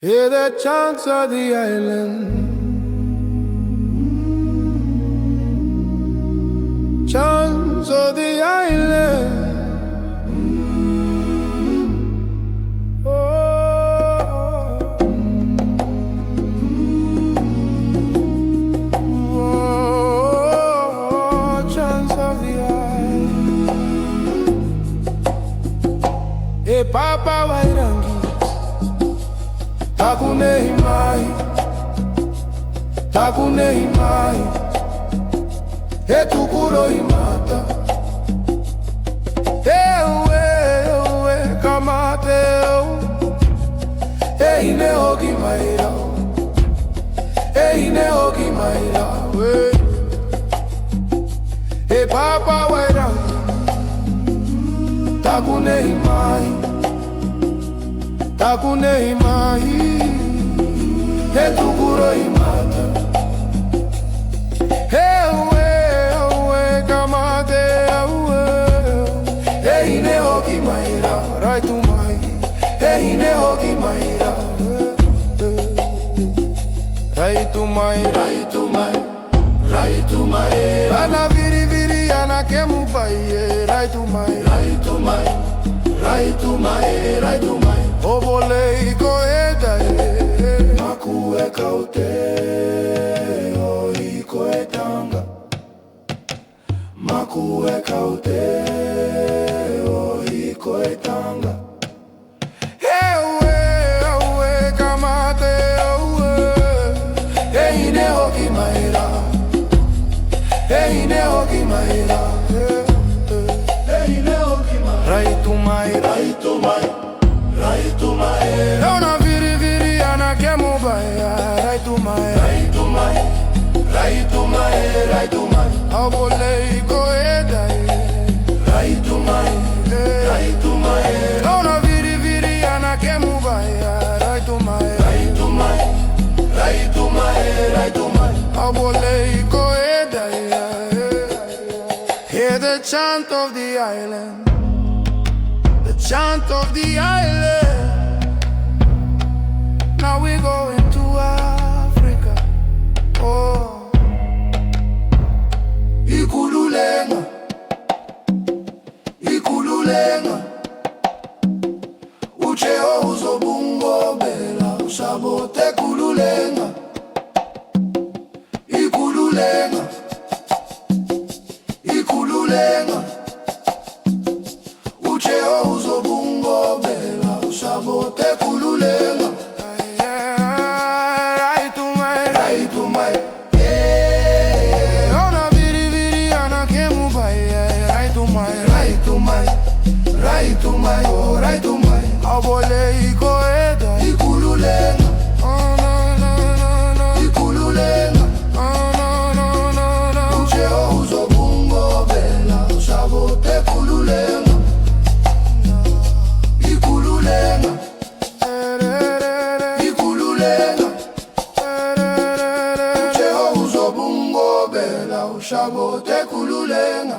Hear the chants of the island, chants of the island. Chants of the island. Hey Papa Wairangi, takunei mai, e tukuro imata, ewe kamate e ine hoki maira, e Papa Wairangi, takunei mai, e tukuro imata, ewe kamate e ine hoki maira, rai tu mai, e ine hoki maira, rai tu mai, ana viri ana kemu pai, rai tu mai, o volei koeta maku e kaute o iko e tanga, maku e kaute o iko e tanga, ewe kamate e ine hoki maira, rai tu mai, ona viri ana kemu bai, rai tu mai, a volei koeda, rai tu mai, ona viri ana kemu bai, rai tu mai, a volei koeda. Hear the chant of the island, the chant of the island. Now we going to Africa. Oh, ikululenga, ucheo uzobungo bela usabote kululenga, ikululenga, ucheo uzobungo bela usabote kululenga. Rai tu mai, a volei koeda, ikululenga, ikululenga, ucheo uzobungo bela usabote kululenga, ikululenga, ucheo uzobungo bela usabote kululenga.